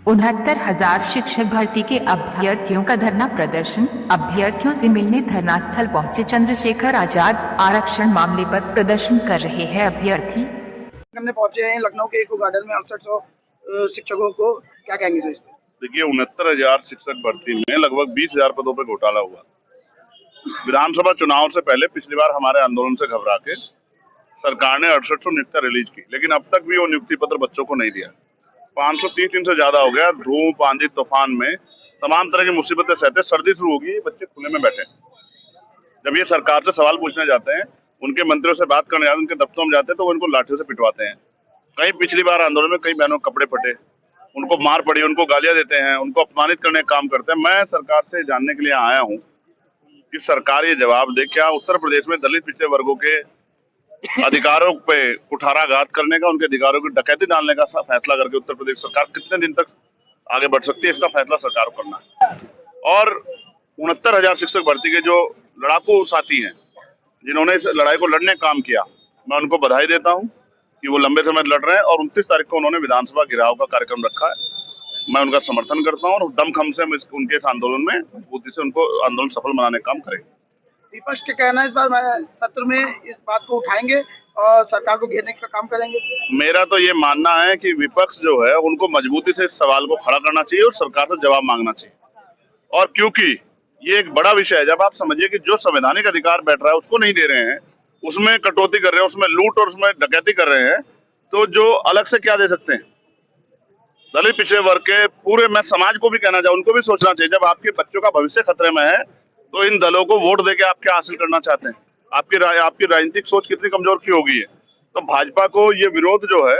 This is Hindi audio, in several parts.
69,000 शिक्षक भर्ती के अभ्यर्थियों का धरना प्रदर्शन। अभ्यर्थियों से मिलने धरना स्थल पहुंचे चंद्रशेखर आजाद। आरक्षण मामले पर प्रदर्शन कर रहे हैं अभ्यर्थी। हमने पहुंचे हैं लखनऊ के इको गार्डन में 6800 शिक्षकों को, क्या कहेंगे इस पे? देखिए 69,000 शिक्षक भर्ती में लगभग 20,000 पदों पर घोटाला हुआ। विधानसभा चुनाव से पहले पिछली बार हमारे आंदोलन से घबरा के सरकार ने 6800 नियुक्तियां रिलीज की, लेकिन अब तक भी वो नियुक्ति पत्र बच्चों को नहीं दिया। 530 दिन से ज्यादा हो गया। धूप आंधी तूफान में तमाम तरह की मुसीबतें सहते, सर्दी शुरू होगी, बच्चे खुले में बैठे। जब ये सरकार से सवाल पूछने जाते हैं, उनके मंत्रियों से बात करने जाते हैं, उनके दफ्तरों में जाते हैं, तो वो इनको लाठियों से पिटवाते हैं। कई पिछली बार आंदोलन में कई बहनों के कपड़े फटे, उनको मार पड़ी, उनको गालियां देते हैं, उनको अपमानित करने का काम करते हैं। मैं सरकार से जानने के लिए आया हूँ कि सरकार ये जवाब दे, क्या उत्तर प्रदेश में दलित पिछड़े वर्गों के अधिकारों पे कुठाराघात करने का, उनके अधिकारों की डकैती डालने का फैसला करके उत्तर प्रदेश सरकार कितने दिन तक आगे बढ़ सकती है, इसका फैसला सरकार को करना है। और 69,000 शिक्षक भर्ती के जो लड़ाकू साथी हैं, जिन्होंने इस लड़ाई को लड़ने का काम किया, मैं उनको बधाई देता हूं कि वो लंबे समय लड़ रहे हैं। और 29 तारीख को उन्होंने विधानसभा घेराव का कार्यक्रम रखा है। मैं उनका समर्थन करता हूं और दमखम से हम उनके इस आंदोलन में मजबूती से उनको आंदोलन सफल बनाने का काम करेंगे। विपक्ष के कहना है इस बार सत्र में इस बात को उठाएंगे और सरकार को घेरने का काम करेंगे। मेरा तो ये मानना है कि विपक्ष जो है उनको मजबूती से इस सवाल को खड़ा करना चाहिए और सरकार से जवाब मांगना चाहिए। और क्योंकि ये एक बड़ा विषय है, जब आप समझिए कि जो संवैधानिक अधिकार बैठ रहा है उसको नहीं दे रहे हैं, उसमें कटौती कर रहे हैं, उसमें लूट और उसमें डकैती कर रहे हैं, तो जो अलग से क्या दे सकते हैं? दलित पिछड़े वर्ग के पूरे, मैं समाज को भी कहना चाहूँ, उनको भी सोचना चाहिए, जब आपके बच्चों का भविष्य खतरे में है तो इन दलों को वोट देके आप क्या हासिल करना चाहते हैं? आपकी राजनीतिक सोच कितनी कमजोर की होगी है। तो भाजपा को ये विरोध जो है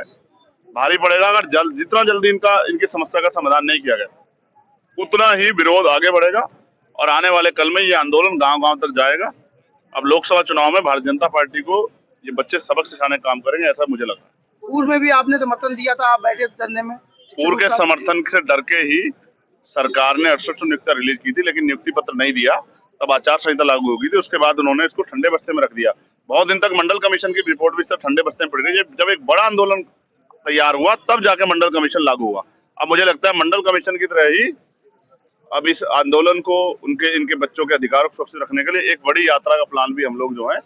भारी पड़ेगा। अगर जितना जल्दी इनकी समस्या का समाधान नहीं किया गया, उतना ही विरोध आगे बढ़ेगा और आने वाले कल में ये आंदोलन गांव-गांव तक जाएगा। अब लोकसभा चुनाव में भारतीय जनता पार्टी को ये बच्चे सबक सिखाने का काम करेंगे, ऐसा मुझे लगता है। पूर्व में भी आपने समर्थन दिया था, आप बैठे धरने में। पूर्व के समर्थन से डर के ही सरकार ने 6800 नियुक्तियां रिलीज की थी, लेकिन नियुक्ति पत्र नहीं दिया। तब आचार संहिता लागू हो गई थी, उसके बाद उन्होंने इसको ठंडे बस्ते में रख दिया। बहुत दिन तक मंडल कमीशन की रिपोर्ट भी ठंडे बस्ते में पड़ गई। जब एक बड़ा आंदोलन तैयार हुआ तब जाके मंडल कमीशन लागू हुआ। अब मुझे लगता है मंडल कमीशन की तरह ही अब इस आंदोलन को इनके बच्चों के अधिकारों को सुरक्षित रखने के लिए एक बड़ी यात्रा का प्लान भी हम लोग जो है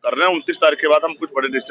कर रहे हैं। 29 तारीख के बाद हम कुछ बड़े डिसीजन